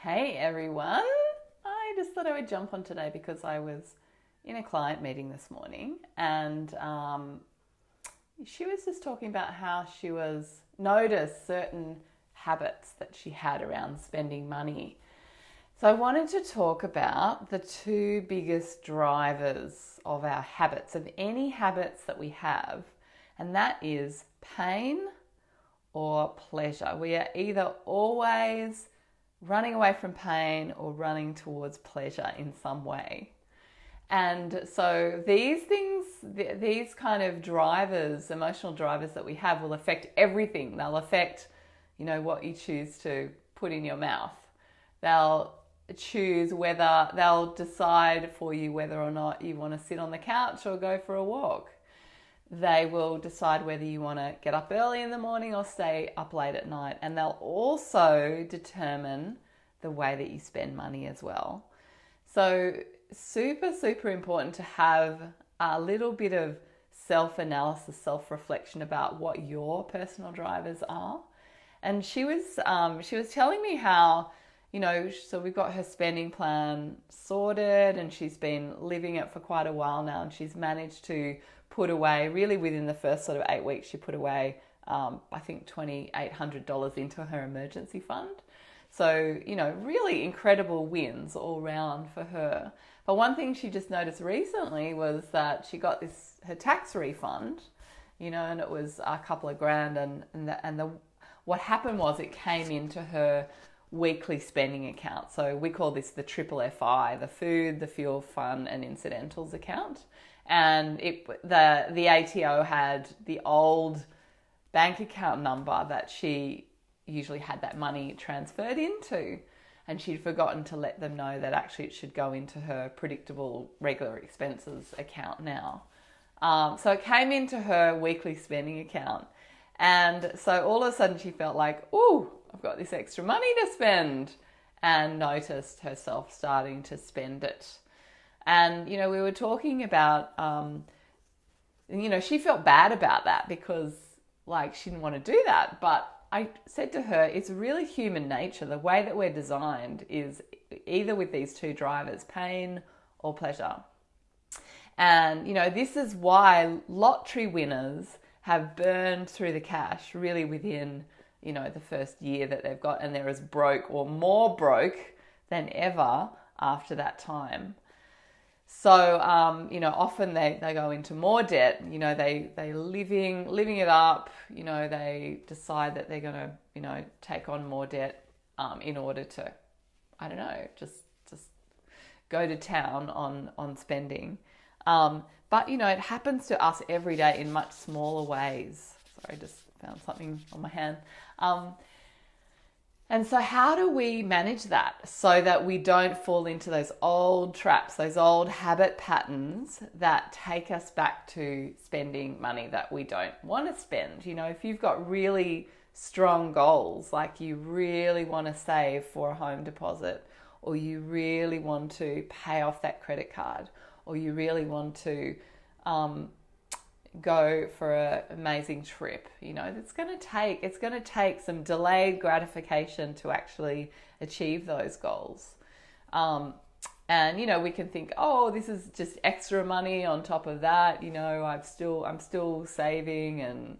Hey everyone! I just thought I would jump on today because I was in a client meeting this morning and she was just talking about how she was noticed certain habits that she had around spending money. So I wanted to talk about the two biggest drivers of our habits, of any habits that we have, and that is pain or pleasure. We are either always running away from pain or running towards pleasure in some way. And so these things, these kind of drivers, emotional drivers that we have will affect everything. They'll affect, what you choose to put in your mouth. They'll decide for you whether or not you want to sit on the couch or go for a walk. They will decide whether you want to get up early in the morning or stay up late at night. And they'll also determine the way that you spend money as well. So super, super important to have a little bit of self-analysis, self-reflection about what your personal drivers are. And she was telling me how, so we've got her spending plan sorted and she's been living it for quite a while now, and she's managed to put away, really within the first sort of 8 weeks, she put away, I think $2,800 into her emergency fund. So, really incredible wins all round for her. But one thing she just noticed recently was that she got her tax refund, and it was a couple of grand, what happened was it came into her weekly spending account. So we call this the triple FI, the food, the fuel, fun and incidentals account. And the ATO had the old bank account number that she usually had that money transferred into, and she'd forgotten to let them know that actually it should go into her predictable regular expenses account now. So it came into her weekly spending account, and so all of a sudden she felt like, oh, I've got this extra money to spend, and noticed herself starting to spend it. And, we were talking about, she felt bad about that because, she didn't want to do that. But I said to her, it's really human nature. The way that we're designed is either with these two drivers, pain or pleasure. And, this is why lottery winners have burned through the cash really within, the first year that they've got, and they're as broke or more broke than ever after that time. So, often they go into more debt, they living it up, they decide that they're going to, take on more debt in order to, just go to town on spending. But, it happens to us every day in much smaller ways. Sorry, I just found something on my hand. And so how do we manage that so that we don't fall into those old traps, those old habit patterns that take us back to spending money that we don't want to spend? If you've got really strong goals, like you really want to save for a home deposit, or you really want to pay off that credit card, or you really want to go for an amazing trip, it's going to take some delayed gratification to actually achieve those goals. And we can think, oh, this is just extra money on top of that, I'm still saving, and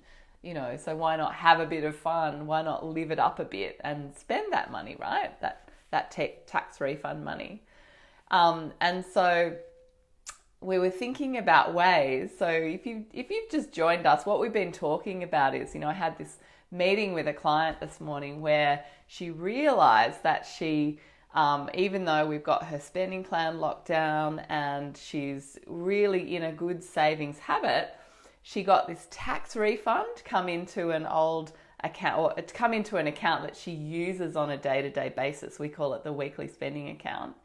so why not have a bit of fun? Why not live it up a bit and spend that money, right? That tax refund money. And so we were thinking about ways. So if you've just joined us, what we've been talking about is, I had this meeting with a client this morning where she realized that she, even though we've got her spending plan locked down and she's really in a good savings habit, she got this tax refund come into an old account, or it's come into an account that she uses on a day-to-day basis. We call it the weekly spending account.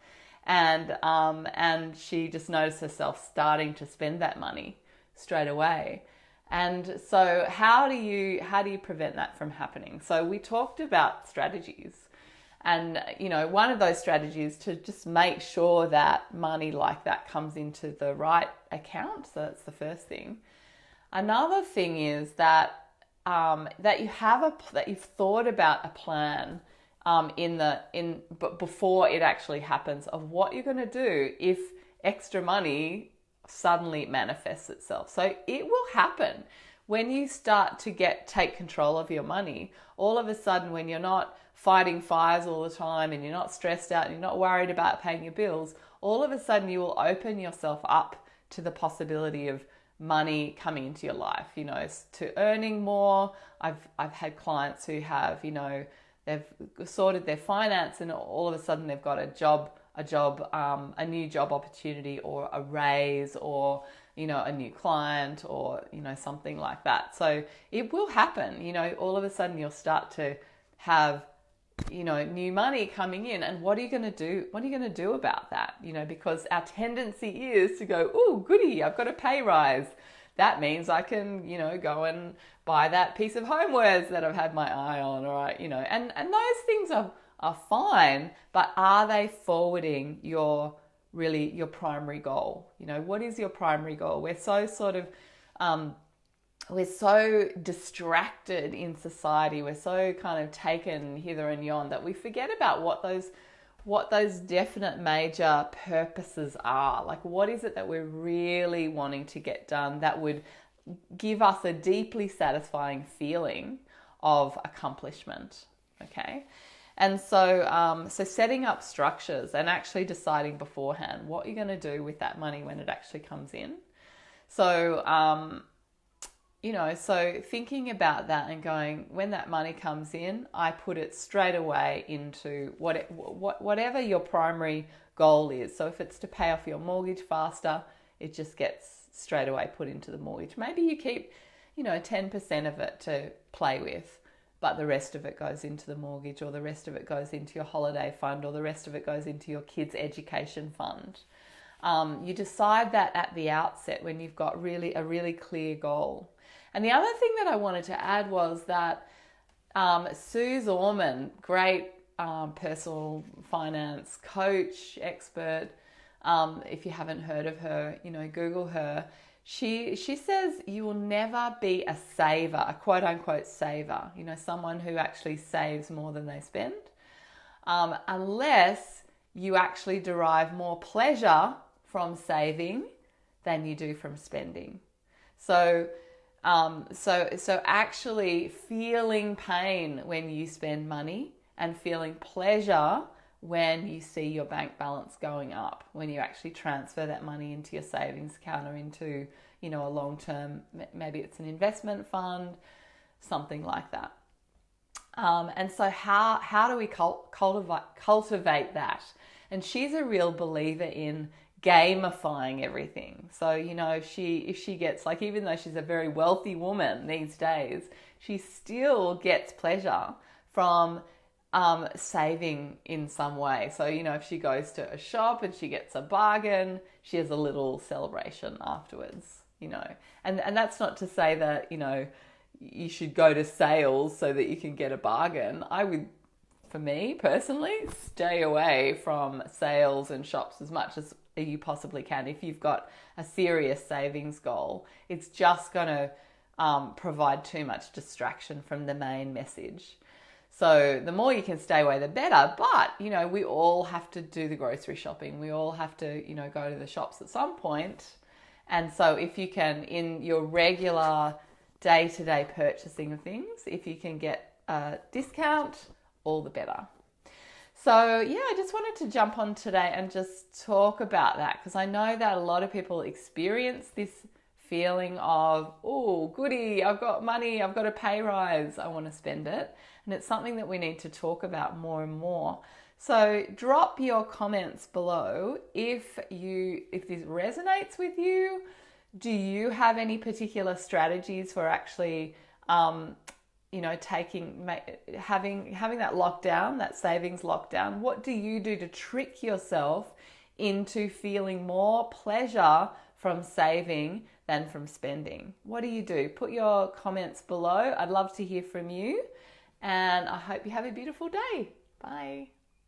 And she just noticed herself starting to spend that money straight away. And so how do you prevent that from happening? So we talked about strategies, and one of those strategies to just make sure that money like that comes into the right account. So that's the first thing. Another thing is that you've thought about a plan but before it actually happens, of what you're going to do if extra money suddenly manifests itself. So it will happen when you start to take control of your money. All of a sudden, when you're not fighting fires all the time and you're not stressed out and you're not worried about paying your bills, all of a sudden you will open yourself up to the possibility of money coming into your life, to earning more. I've had clients who have, they've sorted their finance and all of a sudden they've got a new job opportunity or a raise or, a new client or, something like that. So it will happen, all of a sudden you'll start to have, new money coming in. And what are you going to do? What are you going to do about that? Because our tendency is to go, oh, goody, I've got a pay rise. That means I can, go and buy that piece of homewares that I've had my eye on, or, and those things are fine, but are they forwarding your primary goal? What is your primary goal? We're so distracted in society. We're so kind of taken hither and yon that we forget about what those definite major purposes are. Like, what is it that we're really wanting to get done that would give us a deeply satisfying feeling of accomplishment? Okay. And so setting up structures and actually deciding beforehand what you're going to do with that money when it actually comes in. So, so thinking about that and going, when that money comes in, I put it straight away into whatever your primary goal is. So if it's to pay off your mortgage faster, it just gets straight away put into the mortgage. Maybe you keep, 10% of it to play with, but the rest of it goes into the mortgage, or the rest of it goes into your holiday fund, or the rest of it goes into your kids' education fund. You decide that at the outset when you've got a really clear goal. And the other thing that I wanted to add was that Suze Orman, great personal finance coach, expert, if you haven't heard of her, Google her. She says you will never be a saver, a quote unquote saver, someone who actually saves more than they spend, unless you actually derive more pleasure from saving than you do from spending. So actually feeling pain when you spend money and feeling pleasure when you see your bank balance going up, when you actually transfer that money into your savings account or into, a long-term, maybe it's an investment fund, something like that. And so how do we cultivate that? And she's a real believer in gamifying everything. So, if she gets, like, even though she's a very wealthy woman these days, she still gets pleasure from saving in some way. So, if she goes to a shop and she gets a bargain, she has a little celebration afterwards, and that's not to say that, you should go to sales so that you can get a bargain. I would, for me personally, stay away from sales and shops as much as you possibly can. If you've got a serious savings goal, it's just going to provide too much distraction from the main message. So the more you can stay away, the better. But, we all have to do the grocery shopping. We all have to, go to the shops at some point. And so if you can, in your regular day-to-day purchasing of things, if you can get a discount, all the better. So yeah, I just wanted to jump on today and just talk about that, because I know that a lot of people experience this feeling of, oh, goody, I've got money, I've got a pay rise, I want to spend it. And it's something that we need to talk about more and more. So drop your comments below if this resonates with you. Do you have any particular strategies for actually having that lockdown, that savings lockdown? What do you do to trick yourself into feeling more pleasure from saving than from spending? What do? Put your comments below. I'd love to hear from you, and I hope you have a beautiful day. Bye.